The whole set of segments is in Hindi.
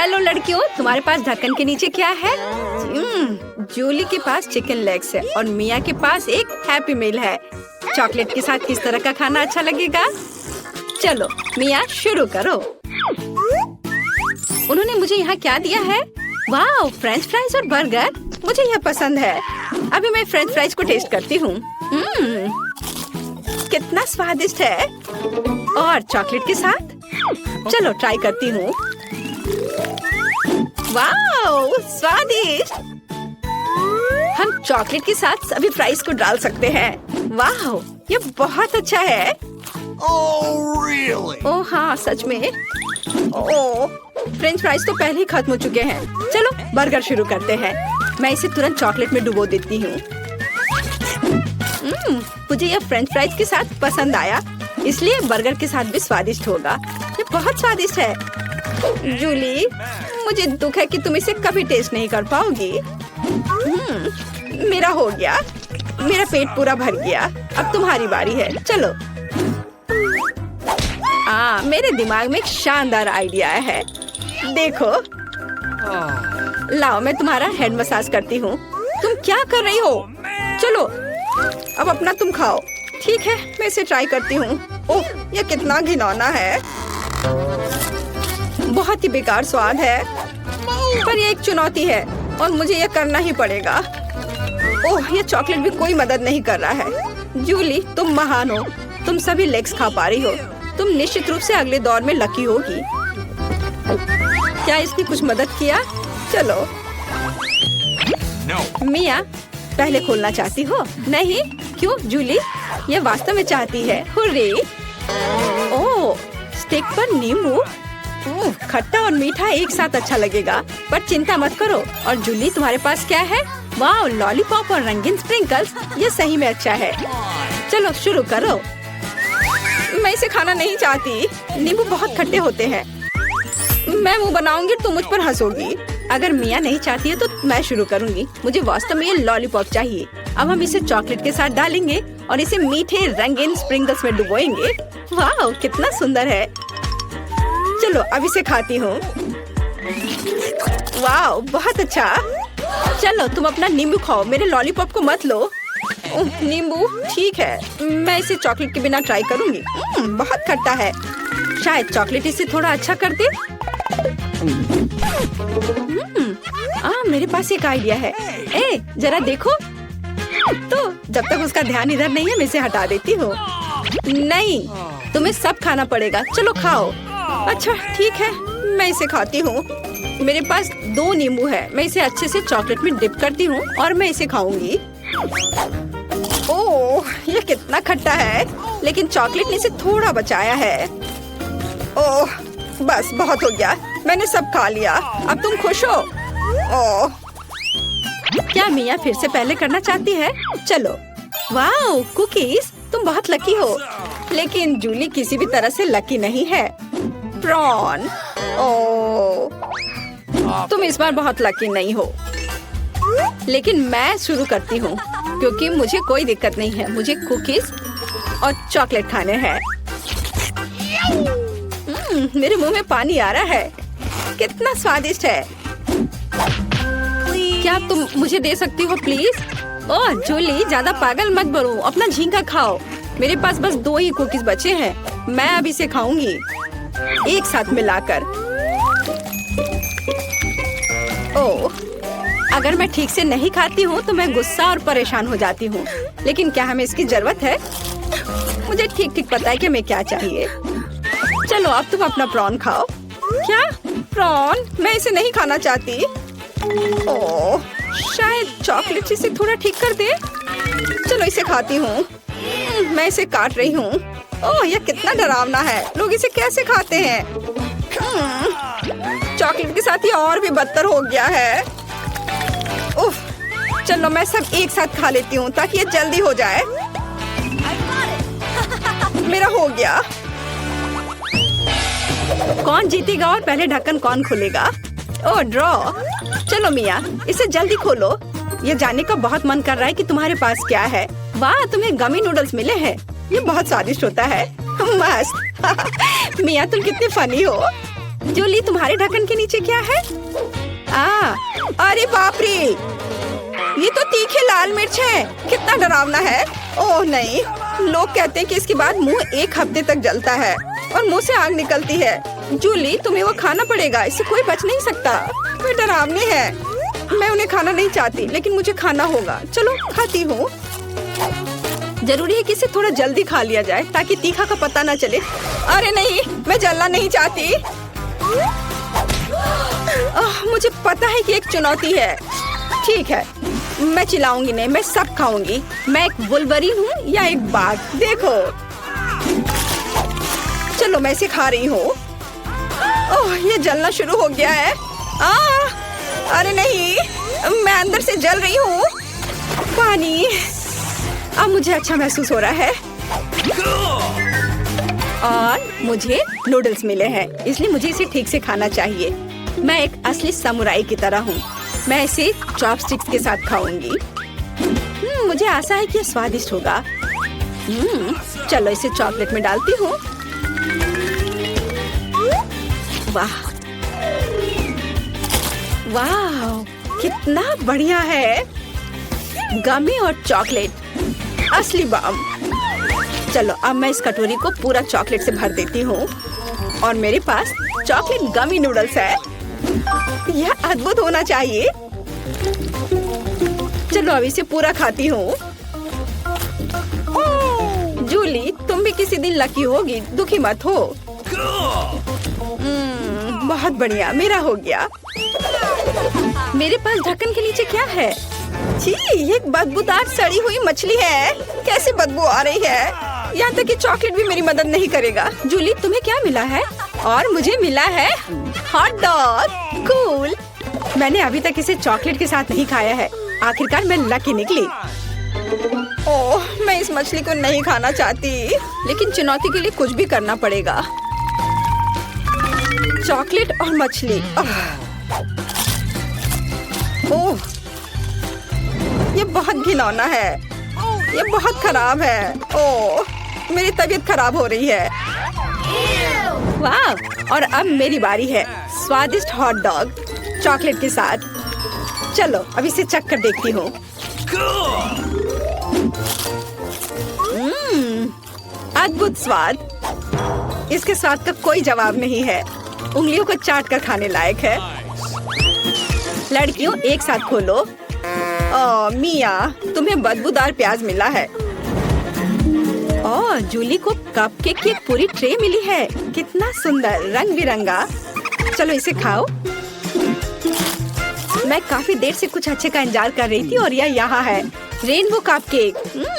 हेलो लड़कियों, तुम्हारे पास ढक्कन के नीचे क्या है? जूली के पास चिकन लेग्स है और मिया के पास एक हैप्पी मील है। चॉकलेट के साथ किस तरह का खाना अच्छा लगेगा? चलो मिया शुरू करो। उन्होंने मुझे यहाँ क्या दिया है? वाह, फ्रेंच फ्राइज और बर्गर, मुझे यह पसंद है। अभी मैं फ्रेंच फ्राइज को टेस्ट करती हूँ। कितना स्वादिष्ट है। और चॉकलेट के साथ चलो ट्राई करती हूँ। वाह, स्वादिष्ट। हम चॉकलेट के साथ सभी फ्राइज को डाल सकते हैं। वाह, ये बहुत अच्छा है। ओह हाँ, सच में। ओह, फ्रेंच फ्राइज तो पहले ही खत्म हो चुके हैं। चलो बर्गर शुरू करते हैं। मैं इसे तुरंत चॉकलेट में डुबो देती हूँ। मुझे यह फ्रेंच फ्राइज के साथ पसंद आया, इसलिए बर्गर के साथ भी स्वादिष्ट होगा। ये बहुत स्वादिष्ट है। जूली, मुझे दुख है कि तुम इसे कभी टेस्ट नहीं कर पाओगी। मेरा हो गया, मेरा पेट पूरा भर गया। अब तुम्हारी बारी है। चलो। मेरे दिमाग में एक शानदार आइडिया है। देखो, लाओ मैं तुम्हारा हेड मसाज करती हूँ। तुम क्या कर रही हो? चलो अब अपना तुम खाओ। ठीक है, मैं इसे ट्राई करती हूँ। ओह, यह कितना घिनौना है। बहुत ही बेकार स्वाद है, पर यह एक चुनौती है और मुझे यह करना ही पड़ेगा। ओह, यह चॉकलेट भी कोई मदद नहीं कर रहा है। जूली, तुम महान हो। तुम सभी लेग्स खा पा रही हो। तुम निश्चित रूप से अगले दौर में लकी होगी। क्या इसने कुछ मदद किया? चलो। मिया, पहले खोलना चाहती हो? नहीं, क्यों जूली? यह वास्तव में चाहती है। हुर्रे! ओह, स्टिक पर नींबू। खट्टा और मीठा एक साथ अच्छा लगेगा, पर चिंता मत करो। और जूली, तुम्हारे पास क्या है? वाह, लॉलीपॉप और रंगीन स्प्रिंकल्स। यह सही में अच्छा है। चलो शुरू करो। मैं इसे खाना नहीं चाहती। नींबू बहुत खट्टे होते हैं। मैं मुंह बनाऊंगी, तुम मुझ पर हंसोगी। अगर मिया नहीं चाहती है तो मैं शुरू करूंगी। मुझे वास्तव में ये लॉलीपॉप चाहिए। अब हम इसे चॉकलेट के साथ डालेंगे और इसे मीठे रंगीन स्प्रिंकल्स में डुबोएंगे। वाह, कितना सुंदर है। चलो अब इसे खाती हूँ। वाह, बहुत अच्छा। चलो तुम अपना नींबू खाओ, मेरे लॉलीपॉप को मत लो। नींबू ठीक है, मैं इसे चॉकलेट के बिना ट्राई करूंगी। बहुत खट्टा है। शायद चॉकलेट इसे थोड़ा अच्छा कर दे। मेरे पास एक आइडिया है। जरा देखो। तो जब तक उसका ध्यान इधर नहीं है, मैं इसे हटा देती हूँ। नहीं, तुम्हें सब खाना पड़ेगा। चलो खाओ। अच्छा ठीक है, मैं इसे खाती हूँ। मेरे पास 2 नींबू है। मैं इसे अच्छे से चॉकलेट में डिप करती हूँ और मैं इसे खाऊंगी। ओह, ये कितना खट्टा है, लेकिन चॉकलेट ने इसे थोड़ा बचाया है। ओह, बस बहुत हो गया। मैंने सब खा लिया। अब तुम खुश हो? ओह, क्या मिया फिर से पहले करना चाहती है? चलो। वाह, कुकीज, तुम बहुत लकी हो। लेकिन जूली किसी भी तरह से लकी नहीं है। प्रॉन। ओह, तुम इस बार बहुत लकी नहीं हो। लेकिन मैं शुरू करती हूँ, क्योंकि मुझे कोई दिक्कत नहीं है। मुझे कुकीज और चॉकलेट खाने हैं। मेरे मुंह में पानी आ रहा है। कितना स्वादिष्ट है। क्या तुम मुझे दे सकती हो प्लीज? ओह जूली, ज्यादा पागल मत बनो। अपना झींगा खाओ। मेरे पास बस 2 ही कुकीज बचे हैं। मैं अब इसे खाऊंगी एक साथ मिलाकर। ओह, अगर मैं ठीक से नहीं खाती हूँ तो मैं गुस्सा और परेशान हो जाती हूँ। लेकिन क्या हमें इसकी जरूरत है? मुझे ठीक ठीक पता है कि हमें क्या चाहिए। चलो अब तुम अपना प्रॉन खाओ। क्या प्रॉन? मैं इसे नहीं खाना चाहती। ओह, शायद चॉकलेट इसे थोड़ा ठीक कर दे। चलो इसे खाती हूँ। मैं इसे काट रही हूँ। ओह, यह कितना डरावना है। लोग इसे कैसे खाते हैं? चॉकलेट के साथ ये और भी बदतर हो गया है। उफ, चलो मैं सब एक साथ खा लेती हूँ ताकि ये जल्दी हो जाए। मेरा हो गया। कौन जीतेगा और पहले ढक्कन कौन खोलेगा? ओह, ड्रॉ। चलो मिया, इसे जल्दी खोलो। ये जानने का बहुत मन कर रहा है कि तुम्हारे पास क्या है। वाह, तुम्हें गमी नूडल्स मिले हैं। ये बहुत स्वादिष्ट होता है। मस्त। मिया, तुम कितनी फनी हो। जूली, तुम्हारे ढक्कन के नीचे क्या है? अरे बाप रे, ये तो तीखे लाल मिर्च है। कितना डरावना है। ओह नहीं, लोग कहते हैं कि इसके बाद मुंह 1 हफ्ते तक जलता है और मुंह से आग निकलती है। जूली, तुम्हें वो खाना पड़ेगा, इससे कोई बच नहीं सकता। वे डरावने हैं। मैं उन्हें खाना नहीं चाहती, लेकिन मुझे खाना होगा। चलो खाती हूँ। जरूरी है कि इसे थोड़ा जल्दी खा लिया जाए ताकि तीखा का पता न चले। अरे नहीं, मैं जलना नहीं चाहती। मुझे पता है कि एक चुनौती है। ठीक है, मैं चिल्लाऊंगी नहीं, मैं सब खाऊंगी। मैं एक वुल्वरीन हूँ या एक बाघ, देखो। चलो मैं इसे खा रही हूँ। ओह, ये जलना शुरू हो गया है। अरे नहीं, मैं अंदर से जल रही हूँ। पानी। अब मुझे अच्छा महसूस हो रहा है और मुझे नूडल्स मिले हैं, इसलिए मुझे इसे ठीक से खाना चाहिए। मैं एक असली समुराई की तरह हूँ। मैं इसे चॉपस्टिक्स के साथ खाऊंगी। मुझे आशा है कि यह स्वादिष्ट होगा। चलो इसे चॉकलेट में डालती हूँ। वाह वाह, कितना बढ़िया है। गमी और चॉकलेट, असली बाम। चलो अब मैं इस कटोरी को पूरा चॉकलेट से भर देती हूँ और मेरे पास चॉकलेट गमी नूडल्स है। यह अद्भुत होना चाहिए। चलो अब इसे पूरा खाती हूँ। जूली, तुम भी किसी दिन लकी होगी, दुखी मत हो। बहुत बढ़िया, मेरा हो गया। मेरे पास ढक्कन के नीचे क्या है? छी, ये एक बदबूदार सड़ी हुई मछली है। कैसे बदबू आ रही है। यहाँ तक कि चॉकलेट भी मेरी मदद नहीं करेगा। जूली, तुम्हें क्या मिला है? और मुझे मिला है हॉट डॉग। कूल। मैंने अभी तक इसे चॉकलेट के साथ नहीं खाया है। आखिरकार मैं लकी निकली। ओह, मैं इस मछली को नहीं खाना चाहती, लेकिन चुनौती के लिए कुछ भी करना पड़ेगा। चॉकलेट और मछली। ओह, ये बहुत घिनौना है। ये बहुत खराब है। ओह, मेरी तबीयत खराब हो रही है। वाह, और अब मेरी बारी है। स्वादिष्ट हॉट डॉग चॉकलेट के साथ। चलो अब इसे चख कर देखती हूँ। अद्भुत स्वाद। इसके स्वाद का कोई जवाब नहीं है। उंगलियों को चाट कर खाने लायक है। लड़कियों, एक साथ खोलो। ओह मिया, तुम्हें बदबूदार प्याज मिला है। ओह, जूली को कपकेक की एक पूरी ट्रे मिली है। कितना सुंदर, रंग बिरंगा। चलो इसे खाओ। मैं काफी देर से कुछ अच्छे का इंतजार कर रही थी और यह यहाँ है, रेनबो कपकेक।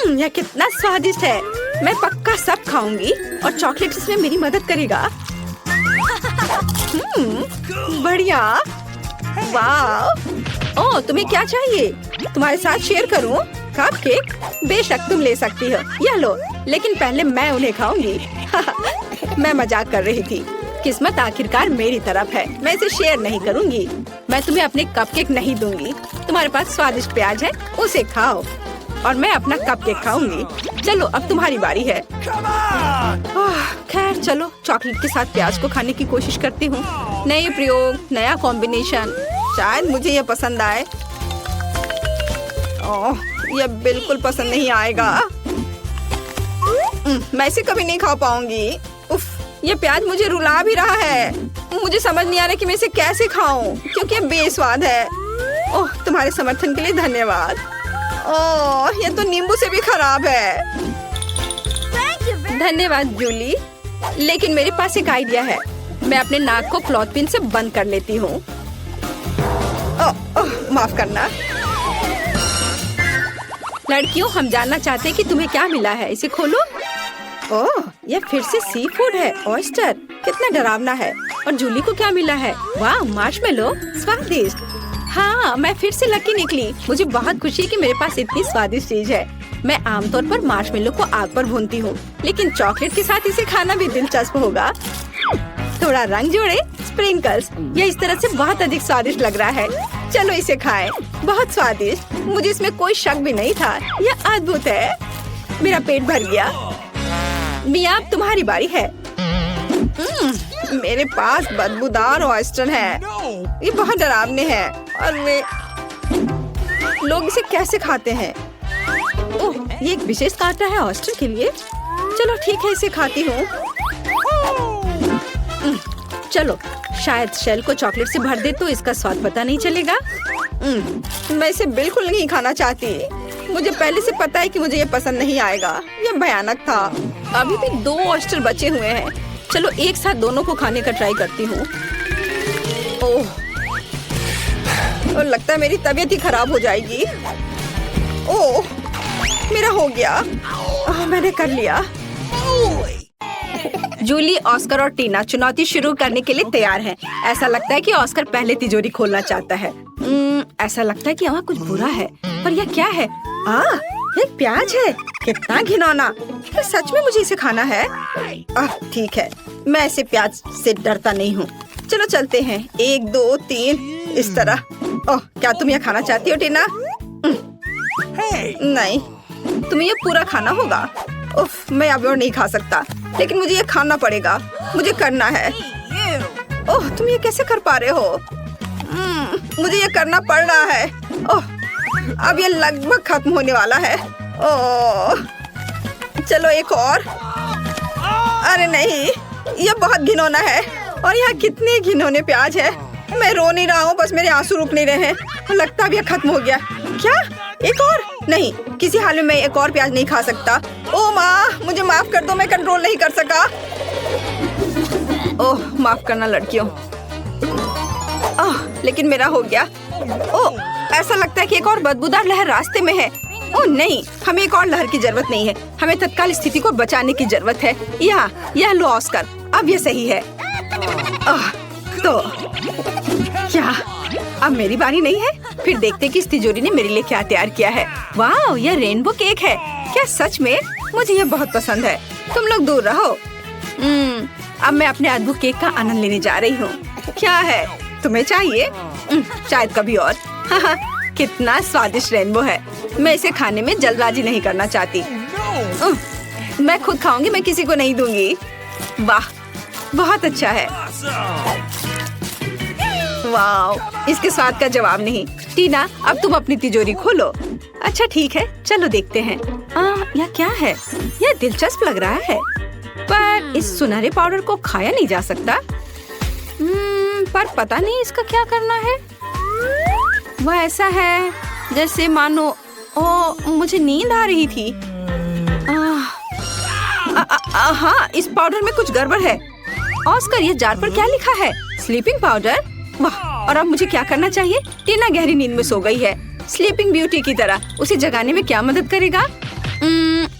यह कितना स्वादिष्ट है। मैं पक्का सब खाऊंगी और चॉकलेट इसमें मेरी मदद करेगा। बढ़िया। वाह। ओह, तुम्हें क्या चाहिए? तुम्हारे साथ शेयर करूं? कपकेक? बेशक तुम ले सकती हो। यह लो, लेकिन पहले मैं उन्हें खाऊंगी। मैं मजाक कर रही थी। किस्मत आखिरकार मेरी तरफ है। मैं इसे शेयर नहीं करूंगी। मैं तुम्हें अपने कपकेक नहीं दूंगी। तुम्हारे पास स्वादिष्ट प्याज है, उसे खाओ और मैं अपना कपकेक खाऊंगी। चलो अब तुम्हारी बारी है। खैर चलो, चॉकलेट के साथ प्याज को खाने की कोशिश करती हूँ। नए प्रयोग, नया कॉम्बिनेशन। शायद मुझे यह पसंद आए। ओह, यह बिल्कुल पसंद नहीं आएगा। मैं इसे कभी नहीं खा पाऊंगी। उफ, ये प्याज मुझे रुला भी रहा है। मुझे समझ नहीं आ रहा कि मैं इसे कैसे खाऊं, क्योंकि ये बेस्वाद है। ओह, तुम्हारे समर्थन के लिए धन्यवाद। ओह, ये तो नींबू से भी खराब है। धन्यवाद जूली, लेकिन मेरे पास एक आइडिया है। मैं अपने नाक को क्लॉथ पिन से बंद कर लेती हूँ। माफ करना। लड़कियों, हम जानना चाहते हैं कि तुम्हें क्या मिला है। इसे खोलो। ओह, यह फिर से सी फूड है, ऑयस्टर। कितना डरावना है। और जूली को क्या मिला है? वाह, मार्शमेलो, स्वादिष्ट। हाँ, मैं फिर से लकी निकली। मुझे बहुत खुशी है कि मेरे पास इतनी स्वादिष्ट चीज है। मैं आमतौर पर मार्शमेलो को आग पर भूनती हूँ, लेकिन चॉकलेट के साथ इसे खाना भी दिलचस्प होगा। थोड़ा रंग जोड़े, स्प्रिंकल्स। यह इस तरह से बहुत अधिक स्वादिष्ट लग रहा है। चलो इसे खाएं। बहुत स्वादिष्ट। मुझे इसमें कोई शक भी नहीं था। यह अद्भुत है। मेरा पेट भर गया। मिया, अब तुम्हारी बारी है। मेरे पास बदबूदार ऑयस्टर है। ये बहुत डरावने हैं और वे लोग इसे कैसे खाते हैं? ओह, ये एक विशेष कांटा है ऑयस्टर के लिए। चलो ठीक है, इसे खाती हूँ। चलो, शायद शेल को चॉकलेट से भर दे तो इसका स्वाद पता नहीं चलेगा। मैं इसे बिल्कुल नहीं खाना चाहती। मुझे पहले से पता है कि मुझे ये पसंद नहीं आएगा। ये भयानक था। अभी भी 2 ऑयस्टर बचे हुए हैं। चलो एक साथ दोनों को खाने का ट्राई करती हूँ। ओह, और लगता है मेरी तबीयत ही खराब हो जाएगी। ओह, मेरा हो गया। मैंने कर लिया। जूली, ऑस्कर और टीना चुनौती शुरू करने के लिए तैयार हैं। ऐसा लगता है कि ऑस्कर पहले तिजोरी खोलना चाहता है। ऐसा लगता है कि वहाँ कुछ बुरा है, पर यह क्या है? एक प्याज है। कितना घिनौना। क्या सच में मुझे इसे खाना है? ठीक है, मैं ऐसे प्याज से डरता नहीं हूँ। चलो चलते हैं। 1 2 3 इस तरह। ओह, क्या तुम यह खाना चाहती हो टीना? नहीं, तुम्हें ये पूरा खाना होगा। उफ, मैं अब और नहीं खा सकता, लेकिन मुझे ये खाना पड़ेगा। मुझे करना है। ओह, तुम ये कैसे कर पा रहे हो? मुझे ये करना पड़ रहा है। ओह, अब ये लगभग खत्म होने वाला है। ओह, चलो एक और। अरे नहीं, ये बहुत घिनौना है। और यहाँ कितने घिनौने प्याज है। मैं रो नहीं रहा हूँ, बस मेरे आंसू रुक नहीं रहे हैं। लगता है अब यह खत्म हो गया। क्या? एक और? नहीं, किसी हाल में मैं एक और प्याज नहीं खा सकता। ओह माँ, मुझे माफ कर दो, मैं कंट्रोल नहीं कर सका। ओह, माफ करना लड़कियों। लेकिन मेरा हो गया। ओह, ऐसा लगता है कि एक और बदबूदार लहर रास्ते में है। ओह नहीं, हमें एक और लहर की जरूरत नहीं है। हमें तत्काल स्थिति को बचाने की जरूरत है। यह लो ऑस्कर, अब ये सही है। तो क्या अब मेरी बारी नहीं है? फिर देखते कि इस तिजोरी ने मेरे लिए क्या तैयार किया है। वाह, यह रेनबो केक है। क्या सच में? मुझे यह बहुत पसंद है। तुम लोग दूर रहो। अब मैं अपने अद्भुत केक का आनंद लेने जा रही हूँ। क्या है, तुम्हें चाहिए? शायद कभी और। कितना स्वादिष्ट रेनबो है। मैं इसे खाने में जल्दबाजी नहीं करना चाहती। मैं खुद खाऊंगी, मैं किसी को नहीं दूंगी। वाह, बहुत अच्छा है। वाह, इसके स्वाद का जवाब नहीं। टीना, अब तुम अपनी तिजोरी खोलो। अच्छा ठीक है, चलो देखते हैं। यह क्या है? यह दिलचस्प लग रहा है, पर इस सुनहरे पाउडर को खाया नहीं जा सकता। पर पता नहीं इसका क्या करना है। वह ऐसा है जैसे मानो मुझे नींद आ रही थी। हाँ, इस पाउडर में कुछ गड़बड़ है। ऑस्कर, ये जार पर क्या लिखा है? Sleeping powder. वाह, और अब मुझे क्या करना चाहिए? टीना गहरी नींद में सो गई है, स्लीपिंग ब्यूटी की तरह। उसे जगाने में क्या मदद करेगा?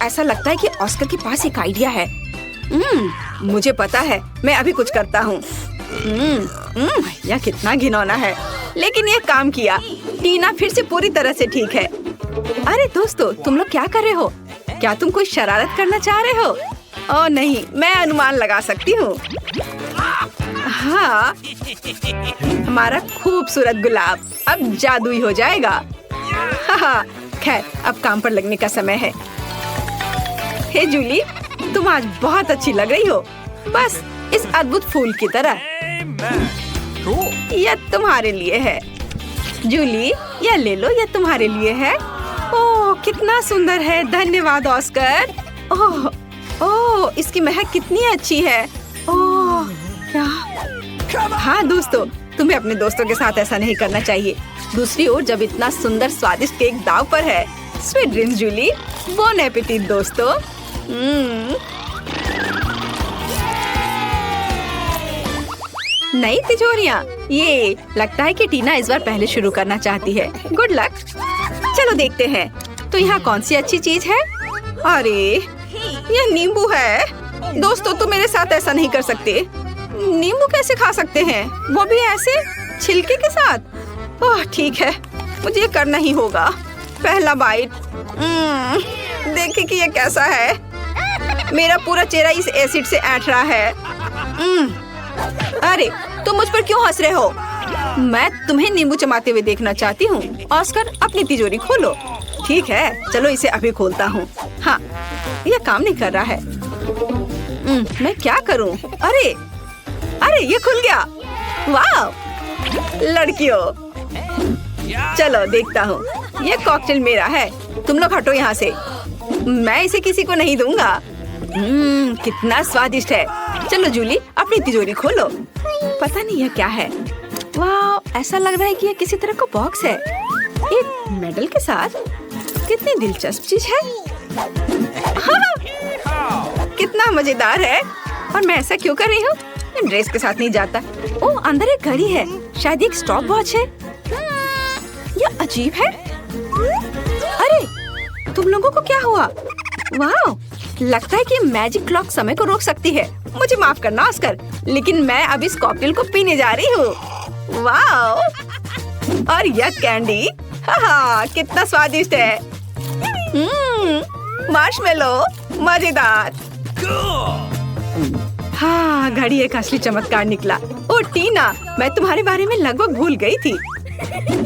ऐसा लगता है कि ऑस्कर के पास एक आइडिया है। मुझे पता है, मैं अभी कुछ करता हूँ। यह कितना घिनौना है, लेकिन यह काम किया। टीना फिर से पूरी तरह से ठीक है। अरे दोस्तों, तुम लोग क्या कर रहे हो? क्या तुम कोई शरारत करना चाह रहे हो? ओह नहीं, मैं अनुमान लगा सकती हूँ। हाँ, हमारा खूबसूरत गुलाब अब जादुई हो जाएगा। खैर, अब काम पर लगने का समय है। हे जूली, तुम आज बहुत अच्छी लग रही हो, बस इस अद्भुत फूल की तरह। यह तुम्हारे लिए है। जूली, यह ले लो, यह तुम्हारे लिए है। ओह, कितना सुंदर है। धन्यवाद ऑस्कर। ओह, ओह, इसकी महक कितनी अच्छी है। ओह, क्या? हाँ दोस्तों, तुम्हें अपने दोस्तों के साथ ऐसा नहीं करना चाहिए। दूसरी ओर, जब इतना सुंदर स्वादिष्ट केक दाव पर है। Sweet dreams Julie. Bon appetit दोस्तों। नई तिजोरियाँ। ये लगता है कि टीना इस बार पहले शुरू करना चाहती है। Good luck. चलो देखते हैं, तो यहाँ कौन सी अच्छी चीज है? अरे, यह नींबू है। दोस्तों, तुम मेरे साथ ऐसा नहीं कर सकते। नींबू कैसे खा सकते हैं, वो भी ऐसे छिलके के साथ? ओह ठीक है, मुझे ये करना ही होगा। पहला बाइट। देखें कि ये कैसा है। मेरा पूरा चेहरा इस एसिड से ऐंठ रहा है। अरे, तुम मुझ पर क्यों हंस रहे हो? मैं तुम्हें नींबू चबाते हुए देखना चाहती हूँ। ऑस्कर, अपनी तिजोरी खोलो। ठीक है, चलो इसे अभी खोलता हूँ। हाँ, यह काम नहीं कर रहा है। मैं क्या करूँ? अरे अरे ये खुल गया। वाह लड़कियों, चलो देखता हूँ। ये कॉकटेल मेरा है, तुम लोग हटो यहाँ से। मैं इसे किसी को नहीं दूंगा। कितना स्वादिष्ट है। चलो जूली अपनी तिजोरी खोलो। पता नहीं यह क्या है। वाह ऐसा लग रहा है कि यह किसी तरह का बॉक्स है, एक मेडल के साथ। कितनी दिलचस्प चीज है। हाँ, कितना मजेदार है। और मैं ऐसा क्यों कर रही हूँ? ड्रेस के साथ नहीं जाता। ओह अंदर एक घड़ी है, शायद एक स्टॉप वॉच है। यह अजीब है। अरे तुम लोगों को क्या हुआ? वाह लगता है कि मैजिक क्लॉक समय को रोक सकती है। मुझे माफ करना ऑस्कर, लेकिन मैं अब इस कॉकटेल को पीने जा रही हूँ। वाह और यह कैंडी, हाँ कितना स्वादिष्ट है। मार्शमेलो मजेदार। हाँ घड़ी एक असली चमत्कार निकला। ओ टीना, मैं तुम्हारे बारे में लगभग भूल गई थी।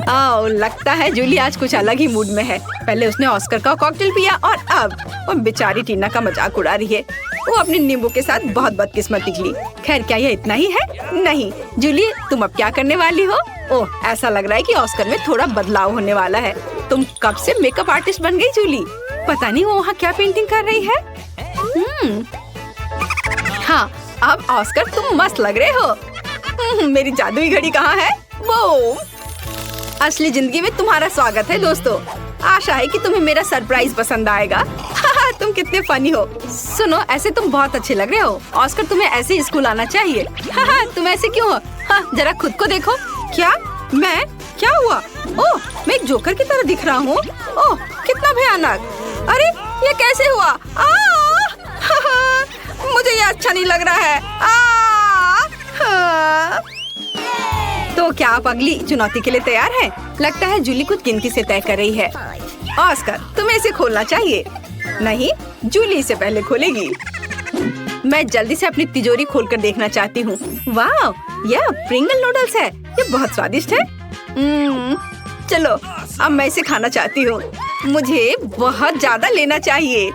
आओ लगता है जूली आज कुछ अलग ही मूड में है। पहले उसने ऑस्कर का कॉकटेल पिया और अब वो बेचारी टीना का मजाक उड़ा रही है। वो अपने नींबू के साथ बहुत बदकिस्मत निकली। खैर क्या यह इतना ही है? नहीं जूली, तुम अब क्या करने वाली हो? ओह ऐसा लग रहा है कि ऑस्कर में थोड़ा बदलाव होने वाला है। तुम कब से मेकअप आर्टिस्ट बन गई जूली? पता नहीं वो वहाँ क्या पेंटिंग कर रही है। हाँ अब ऑस्कर तुम मस्त लग रहे हो। मेरी जादुई घड़ी कहाँ है? वो असली जिंदगी में तुम्हारा स्वागत है दोस्तों। आशा है कि तुम्हें मेरा सरप्राइज पसंद आएगा। तुम कितने फनी हो। सुनो ऐसे तुम बहुत अच्छे लग रहे हो। ऑस्कर तुम्हें ऐसे ही स्कूल आना चाहिए। तुम ऐसे क्यों हो? हाँ जरा खुद को देखो। क्या मैं? क्या हुआ? ओह मैं एक जोकर की तरह दिख रहा हूँ। ओह कितना भयानक। अरे ये कैसे हुआ? मुझे ये अच्छा नहीं लग रहा है। तो क्या आप अगली चुनौती के लिए तैयार हैं? लगता है जूली कुछ गिनती से तय कर रही है। ऑस्कर तुम्हें इसे खोलना चाहिए। नहीं जूली इसे पहले खोलेगी। मैं जल्दी से अपनी तिजोरी खोलकर देखना चाहती हूँ। वाह यह प्रिंगल नूडल्स है, ये बहुत स्वादिष्ट है। चलो अब मैं इसे खाना चाहती हूँ। मुझे बहुत ज्यादा लेना चाहिए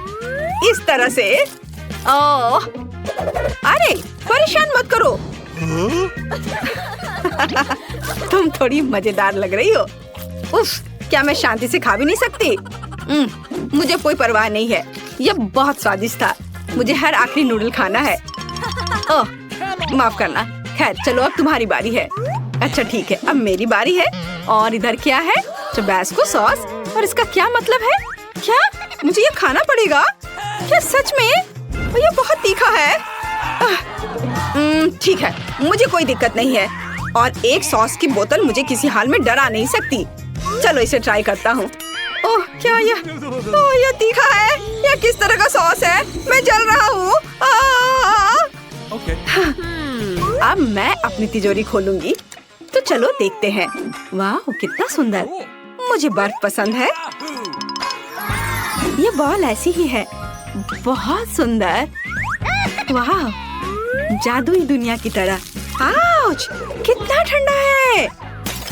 इस तरह से। ओह अरे परेशान मत करो। तुम थोड़ी मजेदार लग रही हो। उफ क्या मैं शांति से खा भी नहीं सकती? मुझे कोई परवाह नहीं है, यह बहुत स्वादिष्ट था। मुझे हर आखिरी नूडल खाना है। ओह माफ करना। खैर चलो अब तुम्हारी बारी है। अच्छा ठीक है अब मेरी बारी है। और इधर क्या है? Tabasco sauce. और इसका क्या मतलब है? क्या मुझे ये खाना पड़ेगा? क्या सच में? ये बहुत तीखा है। ठीक है मुझे कोई दिक्कत नहीं है। और एक सॉस की बोतल मुझे किसी हाल में डरा नहीं सकती। चलो इसे ट्राई करता हूँ। ओह क्या यह तीखा है? यह किस तरह का सॉस है? मैं जल रहा हूँ। अब मैं अपनी तिजोरी खोलूंगी। तो चलो देखते हैं। वाह कितना सुंदर। मुझे बर्फ पसंद है। ये बॉल ऐसी ही है, बहुत सुंदर। वाह जादुई दुनिया की तरह। आउच कितना ठंडा है।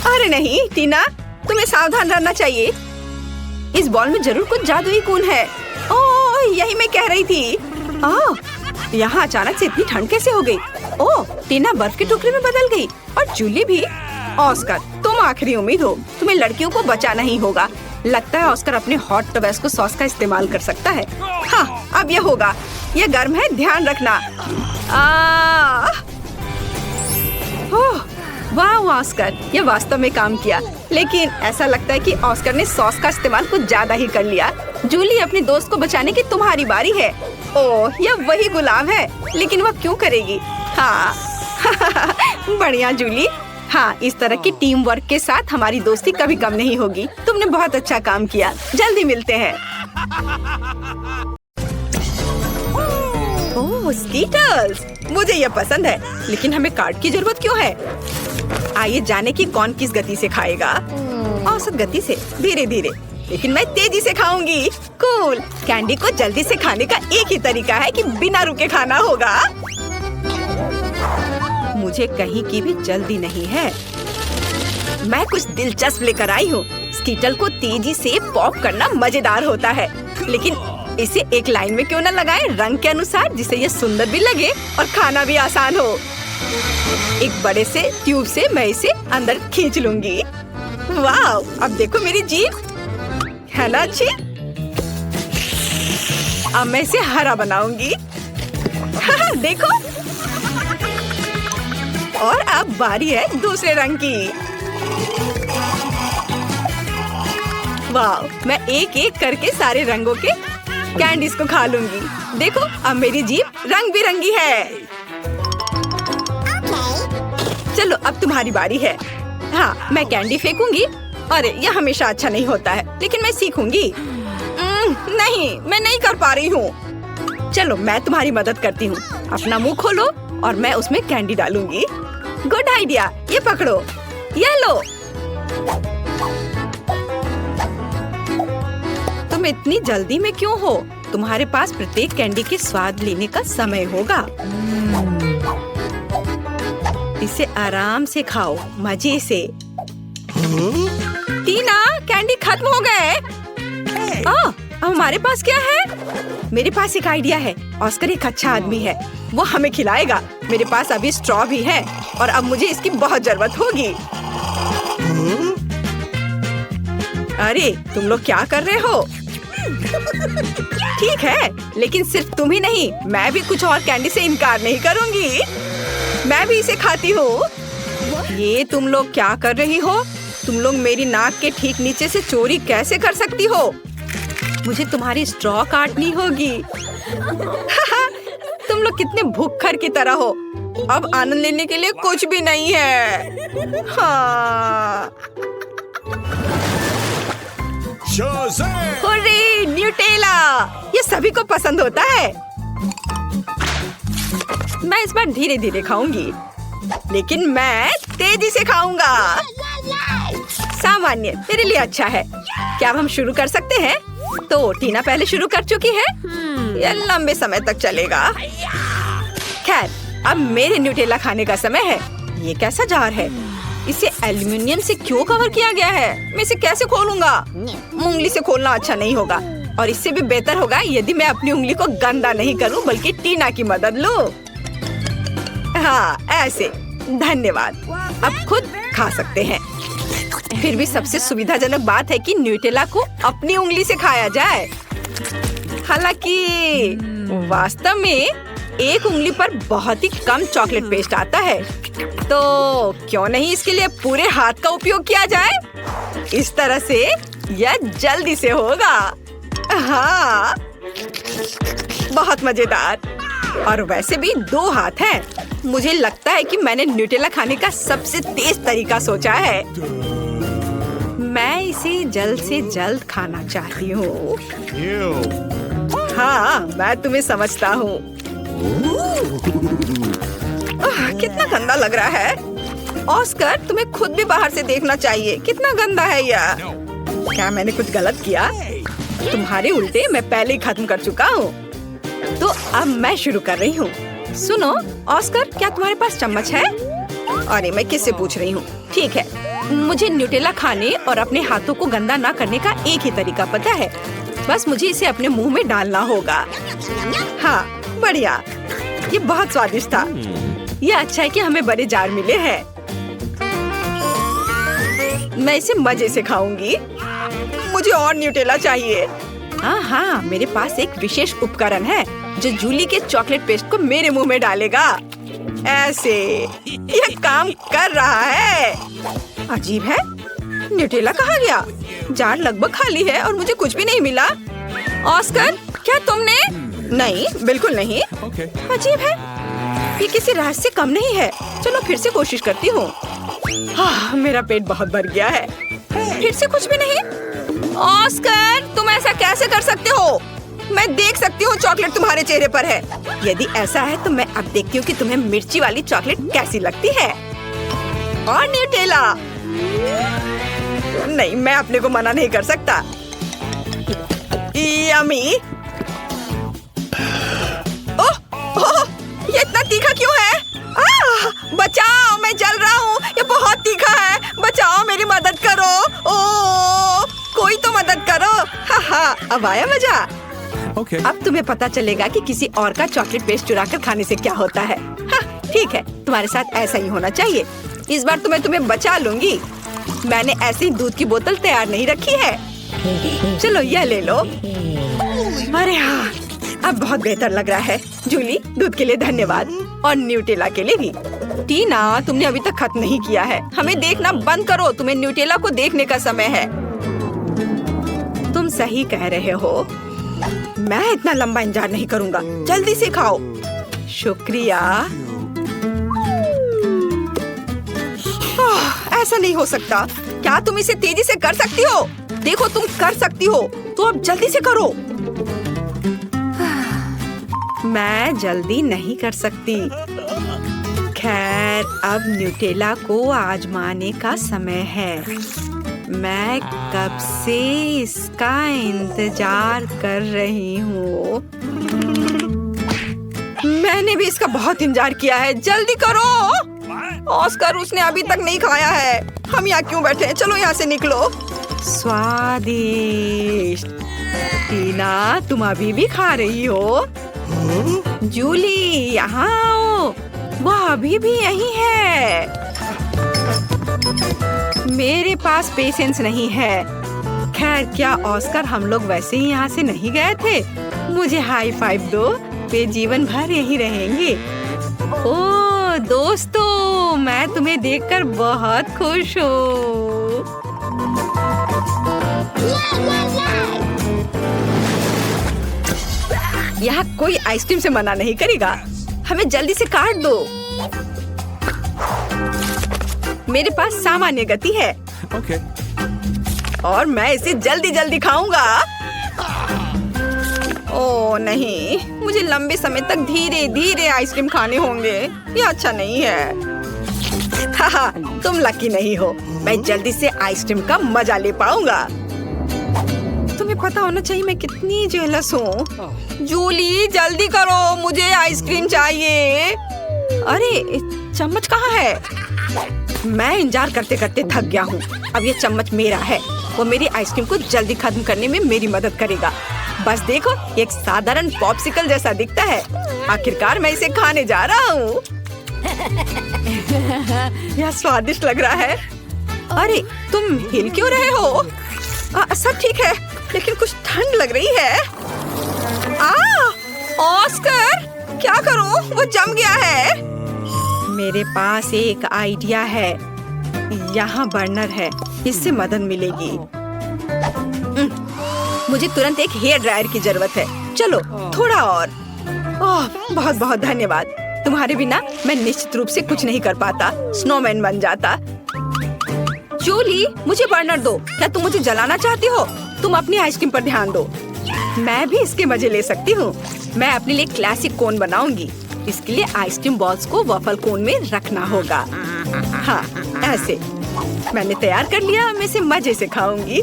अरे नहीं टीना, तुम्हें सावधान रहना चाहिए। इस बॉल में जरूर कुछ जादुई गुण है। ओह यही मैं कह रही थी। ओह यहाँ अचानक से इतनी ठंड कैसे हो गई? ओह टीना बर्फ के टुकड़े में बदल गई और जूली भी। ऑस्कर तुम आखिरी उम्मीद हो, तुम्हें लड़कियों को बचाना ही होगा। लगता है ऑस्कर अपने हॉट टबैस्को सॉस का इस्तेमाल कर सकता है। हाँ अब यह होगा। यह गर्म है, ध्यान रखना। वाह ऑस्कर, यह वास्तव में काम किया। लेकिन ऐसा लगता है कि ऑस्कर ने सॉस का इस्तेमाल कुछ ज्यादा ही कर लिया। जूली अपने दोस्त को बचाने की तुम्हारी बारी है। ओह यह वही गुलाब है, लेकिन वह क्यों करेगी? हाँ बढ़िया जूली। हाँ इस तरह की टीम वर्क के साथ हमारी दोस्ती कभी कम नहीं होगी। तुमने बहुत अच्छा काम किया। जल्दी मिलते हैं। ओह स्कीटर्स, मुझे यह पसंद है। लेकिन हमें कार्ड की जरूरत क्यों है? आइए जाने की कौन किस गति से खाएगा। औसत गति से, धीरे धीरे। लेकिन मैं तेजी से खाऊंगी। कूल। कैंडी को जल्दी से खाने का एक ही तरीका है कि बिना रुके खाना होगा। मुझे कहीं की भी जल्दी नहीं है। मैं कुछ दिलचस्प लेकर आई हूँ। स्कीटल को तेजी से पॉप करना मजेदार होता है, लेकिन इसे एक लाइन में क्यों न लगाएं रंग के अनुसार, जिससे ये सुंदर भी लगे और खाना भी आसान हो। एक बड़े से ट्यूब से मैं इसे अंदर खींच लूंगी। वाह, अब देखो मेरी जीभ है ना अच्छी। अब मैं इसे हरा बनाऊंगी। देखो, और अब बारी है दूसरे रंग की। वाह, मैं एक एक करके सारे रंगों के कैंडीज को खा लूंगी। देखो, अब मेरी जीभ रंग बिरंगी है। चलो, अब तुम्हारी बारी है। हाँ, मैं कैंडी फेंकूंगी। अरे, यह हमेशा अच्छा नहीं होता है, लेकिन मैं सीखूंगी। नहीं, मैं नहीं कर पा रही हूँ। चलो, मैं तुम्हारी मदद करती हूँ। अपना मुंह खोलो और मैं उसमें कैंडी डालूंगी। गुड आइडिया, ये पकड़ो, ये लो। तुम इतनी जल्दी में क्यों हो? तुम्हारे पास प्रत्येक कैंडी के स्वाद लेने का समय होगा। इसे आराम से खाओ, मजे से। टीना, कैंडी खत्म हो गए। अब हमारे पास क्या है? मेरे पास एक आइडिया है। ऑस्कर एक अच्छा आदमी है, वो हमें खिलाएगा। मेरे पास अभी स्ट्रॉ भी है और अब मुझे इसकी बहुत जरूरत होगी। अरे, तुम लोग क्या कर रहे हो? ठीक है, लेकिन सिर्फ तुम ही नहीं, मैं भी कुछ और कैंडी से इनकार नहीं करूंगी। मैं भी इसे खाती हूँ। ये तुम लोग क्या कर रही हो? तुम लोग मेरी नाक के ठीक नीचे से चोरी कैसे कर सकती हो? मुझे तुम्हारी स्ट्रॉ काटनी होगी। तुम लोग कितने भूखर की तरह हो। अब आनंद लेने के लिए कुछ भी नहीं है। हाँ। Hurray, Nutella! ये सभी को पसंद होता है। मैं इस बार धीरे धीरे खाऊंगी, लेकिन मैं तेजी से खाऊंगा। सामान्य मेरे लिए अच्छा है। क्या अब हम शुरू कर सकते हैं? तो टीना पहले शुरू कर चुकी है। यह लंबे समय तक चलेगा। खैर, अब मेरे न्यूटेला खाने का समय है। ये कैसा जार है? इसे एल्युमिनियम से क्यों कवर किया गया है? मैं इसे कैसे खोलूंगा? उंगली से खोलना अच्छा नहीं होगा, और इससे भी बेहतर होगा यदि मैं अपनी उंगली को गंदा नहीं करूं, बल्कि टीना की मदद लूं। हाँ, ऐसे। धन्यवाद। अब खुद खा सकते हैं। फिर भी सबसे सुविधाजनक बात है कि न्यूटेला को अपनी उंगली से खाया जाए। हालांकि वास्तव में एक उंगली पर बहुत ही कम चॉकलेट पेस्ट आता है, तो क्यों नहीं इसके लिए पूरे हाथ का उपयोग किया जाए? इस तरह से यह जल्दी से होगा। हाँ, बहुत मजेदार। और वैसे भी 2 हाथ हैं। मुझे लगता है कि मैंने न्यूटेला खाने का सबसे तेज तरीका सोचा है। मैं इसे जल्द से जल्द खाना चाहती हूँ। हाँ, मैं तुम्हें समझता हूँ। कितना गंदा लग रहा है। ऑस्कर, तुम्हें खुद भी बाहर से देखना चाहिए। कितना गंदा है यह। क्या मैंने कुछ गलत किया? तुम्हारे उल्टे मैं पहले ही खत्म कर चुका हूँ। तो अब मैं शुरू कर रही हूँ। सुनो ऑस्कर, क्या तुम्हारे पास चम्मच है? अरे, मैं किससे पूछ रही हूँ? ठीक है, मुझे न्यूटेला खाने और अपने हाथों को गंदा ना करने का एक ही तरीका पता है। बस मुझे इसे अपने मुंह में डालना होगा। हाँ, बढ़िया। ये बहुत स्वादिष्ट था। ये अच्छा है कि हमें बड़े जार मिले हैं। मैं इसे मजे से खाऊंगी। मुझे और न्यूटेला चाहिए। हाँ, मेरे पास एक विशेष उपकरण है जो जूली के चॉकलेट पेस्ट को मेरे मुंह में डालेगा। ऐसे यह काम कर रहा है। अजीब है, न्यूटेला कहाँ गया? जार लगभग खाली है और मुझे कुछ भी नहीं मिला। ऑस्कर, क्या तुमने? नहीं, बिल्कुल नहीं। अजीब है, ये किसी राज से कम नहीं है। चलो फिर से कोशिश करती हूँ। हाँ, मेरा पेट बहुत भर गया है। फिर से कुछ भी नहीं। ऑस्कर, तुम ऐसा कैसे कर सकते हो? मैं देख सकती हूँ चॉकलेट तुम्हारे चेहरे पर है। यदि ऐसा है तो मैं अब देखती हूँ कि तुम्हें मिर्ची वाली चॉकलेट कैसी लगती है। और न्यूटेला? नहीं, मैं अपने को मना नहीं कर सकता। यम्मी। ओह, ये इतना तीखा क्यों है? बचाओ, मैं जल रहा हूँ। ये बहुत तीखा है। बचाओ, मेरी मदद करो। ओह, कोई तो मदद करो। हाँ, अब आया मजा। अब तुम्हें पता चलेगा कि किसी और का चॉकलेट पेस्ट चुराकर खाने से क्या होता है। हाँ, ठीक ठीक है, तुम्हारे साथ ऐसा ही होना चाहिए। इस बार तो मैं तुम्हें बचा लूंगी। मैंने ऐसी दूध की बोतल तैयार नहीं रखी है। चलो यह ले लो। अरे हाँ, अब बहुत बेहतर लग रहा है। जूली, दूध के लिए धन्यवाद और न्यूटेला के लिए भी। टीना, तुमने अभी तक खत्म नहीं किया है। हमें देखना बंद करो, तुम्हें न्यूटेला को देखने का समय है। तुम सही कह रहे हो। मैं इतना लंबा इंतजार नहीं करूंगा, जल्दी से खाओ। शुक्रिया। ऐसा नहीं हो सकता। क्या तुम इसे तेजी से कर सकती हो? देखो, तुम कर सकती हो, तो अब जल्दी से करो। मैं जल्दी नहीं कर सकती। खैर, अब न्यूटेला को आजमाने का समय है। मैं कब से इसका इंतजार कर रही हूँ। मैंने भी इसका बहुत इंतजार किया है। जल्दी करो। ऑस्कर, उसने अभी तक नहीं खाया है। हम यहाँ क्यों बैठे हैं? चलो यहाँ से निकलो। स्वादिष्ट। टीना, तुम अभी भी खा रही हो? जूली, यहाँ आओ। वो अभी भी यहीं है। मेरे पास पेशेंस नहीं है। खैर, क्या ऑस्कर, हम लोग वैसे ही यहाँ से नहीं गए थे? मुझे हाई फाइव दो। वे जीवन भर यहीं रहेंगे। ओह दोस्तों, मैं तुम्हें देखकर बहुत खुश हूँ। यहाँ कोई आइसक्रीम से मना नहीं करेगा। हमें जल्दी से काट दो। मेरे पास सामान्य गति है। Okay. और मैं इसे जल्दी जल्दी खाऊंगा। ओह नहीं, मुझे लंबे समय तक धीरे धीरे आइसक्रीम खाने होंगे। ये अच्छा नहीं है। हाहा, तुम लकी नहीं हो। मैं जल्दी से आइसक्रीम का मजा ले पाऊंगा। तुम्हें पता होना चाहिए मैं कितनी जेलस हूँ। जूली, जल्दी करो, मुझे आइसक्रीम चाहिए। अरे, चम्मच कहाँ है? मैं इंतजार करते करते थक गया हूँ। अब ये चम्मच मेरा है। वो मेरी आइसक्रीम को जल्दी खत्म करने में मेरी मदद करेगा। बस देखो, एक साधारण पॉप्सिकल जैसा दिखता है। आखिरकार मैं इसे खाने जा रहा हूँ। यह स्वादिष्ट लग रहा है। अरे, तुम हिल क्यों रहे हो? सब ठीक है, लेकिन कुछ ठंड लग रही है। ऑस्कर, क्या करूं? वो जम गया है। मेरे पास एक आइडिया है। यहाँ बर्नर है, इससे मदद मिलेगी। मुझे तुरंत एक हेयर ड्रायर की जरूरत है। चलो, थोड़ा और। ओह, बहुत बहुत धन्यवाद। तुम्हारे बिना मैं निश्चित रूप से कुछ नहीं कर पाता। स्नोमैन बन जाता। जूली, मुझे बर्नर दो। क्या तुम मुझे जलाना चाहती हो? तुम अपनी आइसक्रीम पर ध्यान दो। मैं भी इसके मजे ले सकती हूँ। मैं अपने लिए क्लासिक कोन बनाऊंगी। इसके लिए आइसक्रीम बॉल्स को वॉफल कोन में रखना होगा। हाँ, ऐसे। मैंने तैयार कर लिया। मैं इसे मजे से खाऊंगी।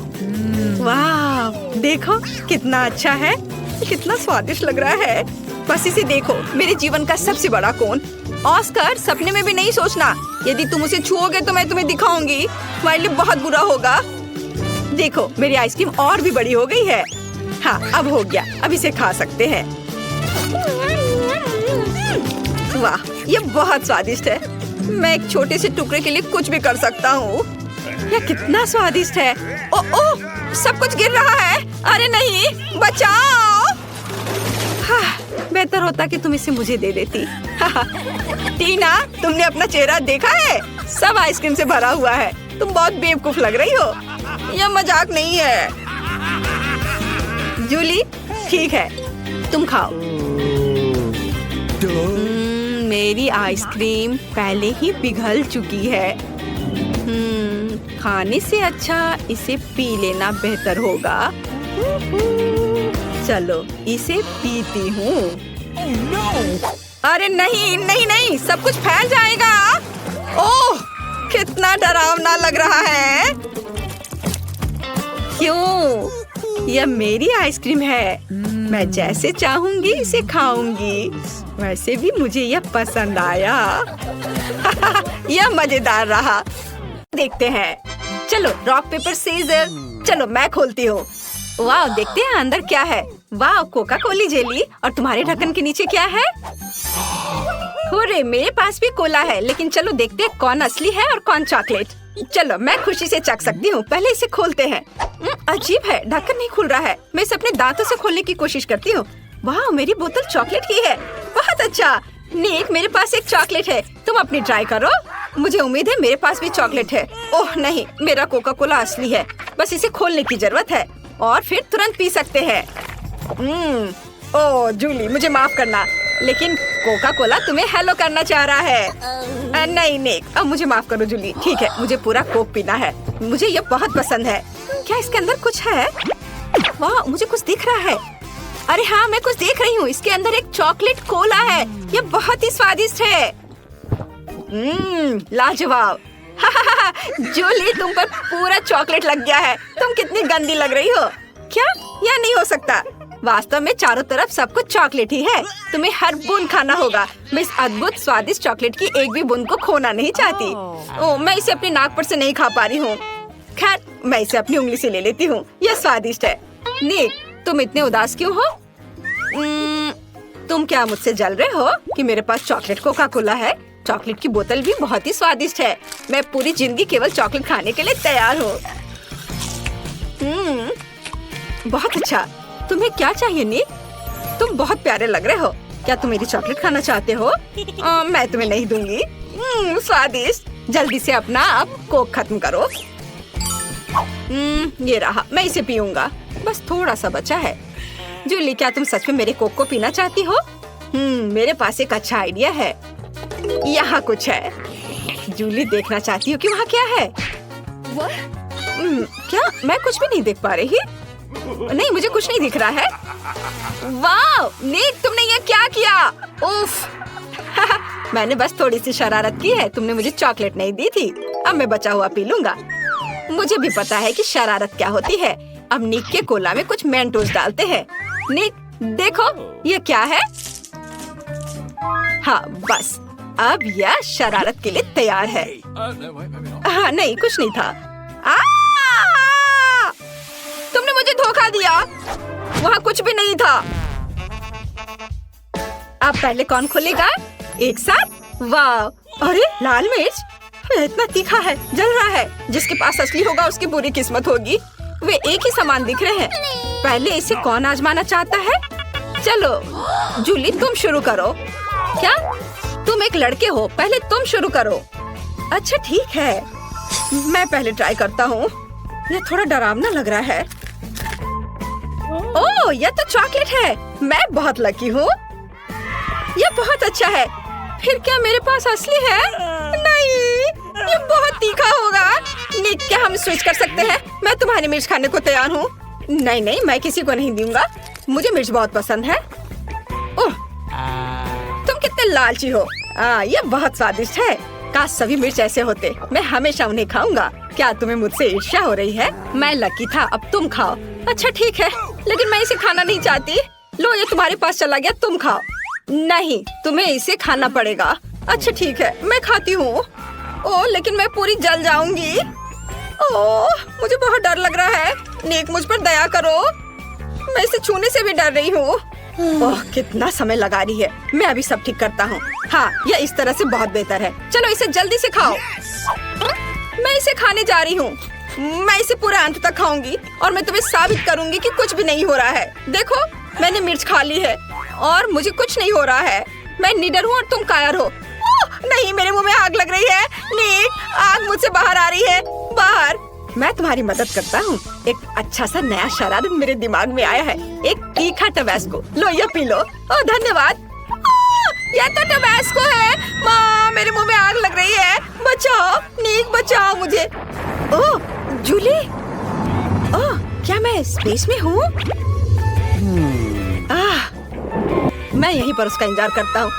वाह, देखो कितना अच्छा है। कितना स्वादिष्ट लग रहा है। बस इसे देखो, मेरे जीवन का सबसे बड़ा कोन। ऑस्कर, सपने में भी नहीं सोचना। यदि तुम उसे छुओगे तो मैं तुम्हें दिखाऊंगी। तुम्हारे लिए बहुत बुरा होगा। देखो, मेरी आइसक्रीम और भी बड़ी हो गई है। हाँ, अब हो गया। अब इसे खा सकते हैं। वाह, ये बहुत स्वादिष्ट है। मैं एक छोटे से टुकड़े के लिए कुछ भी कर सकता हूँ। यह कितना स्वादिष्ट है। ओह, सब कुछ गिर रहा है। अरे नहीं, बचाओ। हाँ, बेहतर होता कि तुम इसे मुझे दे देती। टीना, तुमने अपना चेहरा देखा है? सब आइसक्रीम से भरा हुआ है। तुम बहुत बेवकूफ लग रही हो। यह मजाक नहीं है। जूली, ठीक है, तुम खाओ। मेरी आइसक्रीम पहले ही पिघल चुकी है। खाने से अच्छा इसे पी लेना बेहतर होगा। चलो, इसे पीती हूँ। अरे नहीं नहीं नहीं, सब कुछ फैल जाएगा। ओह, कितना डरावना लग रहा है। क्यों? यह मेरी आइसक्रीम है। मैं जैसे चाहूंगी इसे खाऊंगी। वैसे भी मुझे यह पसंद आया। यह मजेदार रहा। देखते हैं। चलो, रॉक पेपर सीजर। चलो, मैं खोलती हूँ। वाह, देखते हैं अंदर क्या है। वाह, कोका कोला जेली। और तुम्हारे ढक्कन के नीचे क्या है? हुर्रे, मेरे पास भी कोला है, लेकिन चलो देखते हैं कौन असली है और कौन चॉकलेट। चलो मैं खुशी से चख सकती हूँ। पहले इसे खोलते हैं। अजीब है, ढक्कन नहीं खुल रहा है। मैं इसे अपने दांतों से खोलने की कोशिश करती हूँ। वाह, मेरी बोतल चॉकलेट की है। बहुत अच्छा। निक, मेरे पास एक चॉकलेट है, तुम अपनी ट्राई करो। मुझे उम्मीद है मेरे पास भी चॉकलेट है। ओह नहीं, मेरा कोका कोला असली है। बस इसे खोलने की जरूरत है और फिर तुरंत पी सकते हैं। ओह जूली, मुझे माफ करना, लेकिन कोका कोला तुम्हें हेलो करना चाह रहा है। नहीं निक, अब मुझे माफ करो जूली। ठीक है, मुझे पूरा कोक पीना है। मुझे ये बहुत पसंद है। क्या इसके अंदर कुछ है? वाह, मुझे कुछ दिख रहा है। अरे हाँ, मैं कुछ देख रही हूँ। इसके अंदर एक चॉकलेट कोला है। ये बहुत ही स्वादिष्ट है। लाजवाब। जूली, तुम पर पूरा चॉकलेट लग गया है। तुम कितनी गंदी लग रही हो। क्या? यह नहीं हो सकता। वास्तव में चारों तरफ सब कुछ चॉकलेट ही है। तुम्हें हर बूंद खाना होगा। मैं इस अद्भुत स्वादिष्ट चॉकलेट की एक भी बूंद को खोना नहीं चाहती। ओह, मैं इसे अपनी नाक पर से नहीं खा पा रही हूँ। खैर, मैं इसे अपनी उंगली से ले लेती हूँ। यह स्वादिष्ट है। निक, तुम इतने उदास क्यों हो? तुम क्या मुझसे जल रहे हो कि मेरे पास चॉकलेट कोका कोला है? चॉकलेट की बोतल भी बहुत ही स्वादिष्ट है। मैं पूरी जिंदगी केवल चॉकलेट खाने के लिए तैयार हूँ। बहुत अच्छा। तुम्हें क्या चाहिए निक? तुम बहुत प्यारे लग रहे हो। क्या तुम मेरी चॉकलेट खाना चाहते हो? मैं तुम्हें नहीं दूंगी। स्वादिष्ट। जल्दी से अपना अब कोक खत्म करो। ये रहा, मैं इसे पीऊंगा। बस थोड़ा सा बचा है। जूली, क्या तुम सच में मेरे कोक को पीना चाहती हो? मेरे पास एक अच्छा आइडिया है। यहाँ कुछ है। जूली, देखना चाहती हो कि वहाँ क्या है? क्या? मैं कुछ भी नहीं देख पा रही। नहीं, मुझे कुछ नहीं दिख रहा है। वाह निक, तुमने ये क्या किया? उफ। मैंने बस थोड़ी सी शरारत की है। तुमने मुझे चॉकलेट नहीं दी थी। अब मैं बचा हुआ पी लूंगा। मुझे भी पता है कि शरारत क्या होती है। अब निक के कोला में कुछ मेंटोस डालते हैं। निक, देखो ये क्या है? हाँ, बस अब यह शरारत के लिए तैयार है। हाँ, नहीं, कुछ नहीं था। तुमने मुझे धोखा दिया। वहाँ कुछ भी नहीं था। अब पहले कौन खोलेगा? एक साथ? वाह, अरे लाल मिर्च, इतना तीखा है, जल रहा है। जिसके पास असली होगा उसकी बुरी किस्मत होगी। वे एक ही समान दिख रहे हैं। पहले इसे कौन आजमाना चाहता है? चलो जूली, तुम शुरू करो। क्या? तुम एक लड़के हो, पहले तुम शुरू करो। अच्छा ठीक है, मैं पहले ट्राई करता हूँ। यह थोड़ा डरावना लग रहा है। ओह, यह तो चॉकलेट है। मैं बहुत लकी हूँ। यह बहुत अच्छा है। फिर क्या मेरे पास असली है? नहीं, ये बहुत तीखा होगा। निक, क्या हम स्विच कर सकते हैं? मैं तुम्हारी मिर्च खाने को तैयार हूँ। नहीं नहीं, मैं किसी को नहीं दूंगा। मुझे मिर्च बहुत पसंद है। ओह, तुम कितने लालची हो। ये बहुत स्वादिष्ट है। काश सभी मिर्च ऐसे होते। मैं हमेशा उन्हें खाऊंगा। क्या तुम्हें मुझसे ईर्ष्या हो रही है? मैं लकी था, अब तुम खाओ। अच्छा ठीक है, लेकिन मैं इसे खाना नहीं चाहती। लो, ये तुम्हारे पास चला गया, तुम खाओ। नहीं, तुम्हें इसे खाना पड़ेगा। अच्छा ठीक है, मैं खाती हूँ। ओह, लेकिन मैं पूरी जल जाऊंगी। ओह, मुझे बहुत डर लग रहा है। निक, मुझ पर दया करो। मैं इसे छूने से भी डर रही हूँ। ओह, कितना समय लगा रही है। मैं अभी सब ठीक करता हूँ। हाँ, यह इस तरह से बहुत बेहतर है। चलो इसे जल्दी से खाओ। मैं इसे खाने जा रही हूँ। मैं इसे पूरे अंत तक खाऊंगी और मैं तुम्हें साबित करूंगी कि कुछ भी नहीं हो रहा है। देखो, मैंने मिर्च खा ली है और मुझे कुछ नहीं हो रहा है। मैं निडर हूँ और तुम कायर हो। नहीं, मेरे मुंह में आग लग रही है। निक, आग मुझसे बाहर आ रही है। बाहर। मैं तुम्हारी मदद करता हूँ। एक अच्छा सा नया शरारत मेरे दिमाग में आया है। एक तीखा टबैस्को। लो, ये पी लो। ओह, धन्यवाद। यह तो टबैस्को है। माँ, मेरे मुंह में आग लग रही है। बचाओ निक, बचाओ मुझे। ओह जूली, ओह, क्या मैं स्पेस में हूँ? मैं यहीं पर उसका इंतजार करता हूँ।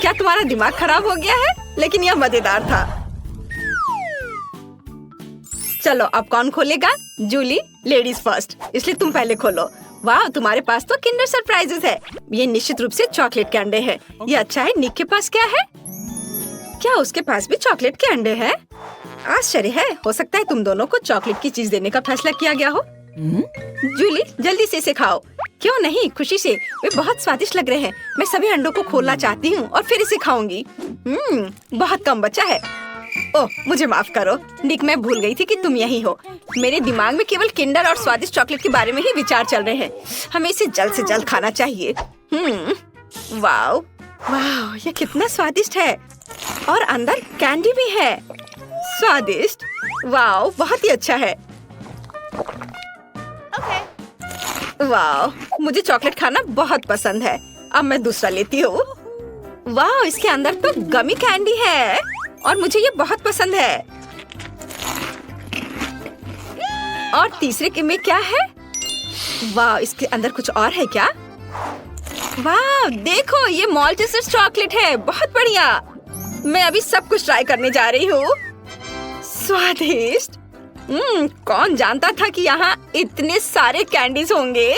क्या तुम्हारा दिमाग खराब हो गया है? लेकिन यह मजेदार था। चलो, अब कौन खोलेगा? जूली, लेडीज फर्स्ट, इसलिए तुम पहले खोलो। वाह, तुम्हारे पास तो किंडर सरप्राइजेस है। ये निश्चित रूप से चॉकलेट के अंडे हैं। ये अच्छा है। निक के पास क्या है? क्या उसके पास भी चॉकलेट के अंडे हैं? आश्चर्य है। हो सकता है तुम दोनों को चॉकलेट की चीज देने का फैसला किया गया हो। जूली जल्दी से इसे खाओ। क्यों नहीं, खुशी से, वे बहुत स्वादिष्ट लग रहे हैं। मैं सभी अंडों को खोलना चाहती हूँ और फिर इसे खाऊंगी। बहुत कम बचा है। ओह मुझे माफ करो निक, मैं भूल गई थी कि तुम यही हो। मेरे दिमाग में केवल किंडर और स्वादिष्ट चॉकलेट के बारे में ही विचार चल रहे हैं। हमें इसे जल्द से जल्द खाना चाहिए। वाह वाह, ये कितना स्वादिष्ट है। और अंदर कैंडी भी है। स्वादिष्ट, वाह बहुत ही अच्छा है। वाह, मुझे चॉकलेट खाना बहुत पसंद है। अब मैं दूसरा लेती हूँ। वाह, इसके अंदर तो गमी कैंडी है और मुझे ये बहुत पसंद है। और तीसरे के में क्या है? वाह, इसके अंदर कुछ और है क्या? वाह देखो, ये माल्टेसर चॉकलेट है। बहुत बढ़िया। मैं अभी सब कुछ ट्राई करने जा रही हूँ। स्वादिष्ट। कौन जानता था कि यहाँ इतने सारे कैंडीज होंगे।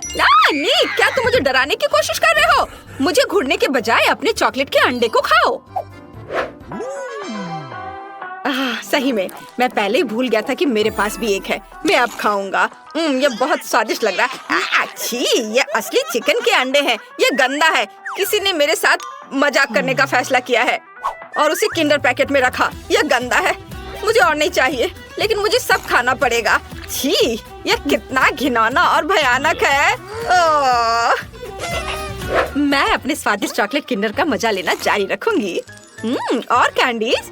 नहीं, क्या तुम मुझे डराने की कोशिश कर रहे हो? मुझे घुड़ने के बजाय अपने चॉकलेट के अंडे को खाओ। सही में मैं पहले ही भूल गया था कि मेरे पास भी एक है। मैं अब खाऊंगा। ये बहुत स्वादिष्ट लग रहा है। अच्छी, ये असली चिकन के अंडे हैं। ये गंदा है। किसी ने मेरे साथ मजाक करने का फैसला किया है और उसे किंडर पैकेट में रखा। ये गंदा है। मुझे और नहीं चाहिए, लेकिन मुझे सब खाना पड़ेगा। छी, ये कितना घिनौना और भयानक है। मैं अपने स्वादिष्ट चॉकलेट किंडर का मजा लेना जारी रखूंगी। और कैंडीज?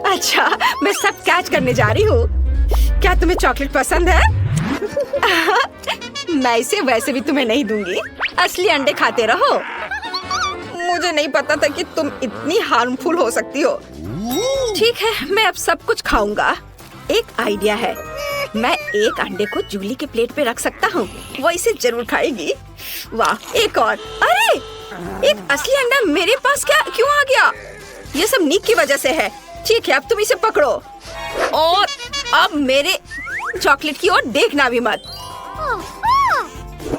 अच्छा, मैं सब कैच करने जा रही हूँ। क्या तुम्हें चॉकलेट पसंद है? मैं इसे वैसे भी तुम्हें नहीं दूंगी। असली अंडे खाते रहो। मुझे नहीं पता था कि तुम इतनी हार्मफुल हो सकती हो। ठीक है, मैं अब सब कुछ खाऊंगा। एक आइडिया है। मैं एक अंडे को जूली के प्लेट पे रख सकता हूँ। वो इसे जरूर खाएगी। वाह, एक और। अरे, एक असली अंडा मेरे पास क्यों आ गया? ये सब निक की वजह से है। ठीक है, अब तुम इसे पकड़ो और अब मेरे चॉकलेट की ओर देखना भी मत।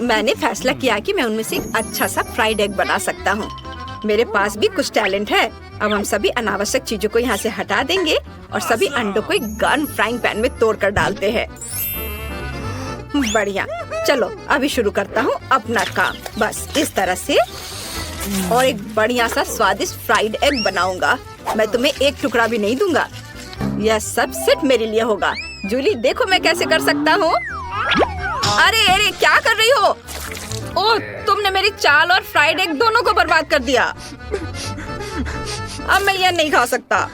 मैंने फैसला किया कि मैं उनमें से एक अच्छा सा फ्राइड एग बना सकता हूँ। मेरे पास भी कुछ टैलेंट है। अब हम सभी अनावश्यक चीजों को यहाँ से हटा देंगे और सभी अंडों को एक गन फ्राइंग पैन में तोड़ कर डालते हैं। बढ़िया, चलो अभी शुरू करता हूँ अपना काम। बस इस तरह से। और एक बढ़िया सा स्वादिष्ट फ्राइड एग बनाऊंगा। मैं तुम्हें एक टुकड़ा भी नहीं दूंगा। यह सब सिर्फ मेरे लिए होगा। जूली देखो मैं कैसे कर सकता हूँ। अरे अरे, क्या कर रही हो? ओह, तुमने मेरी चाल और फ्राइड एग दोनों को बर्बाद कर दिया। अब मैं यह नहीं खा सकता।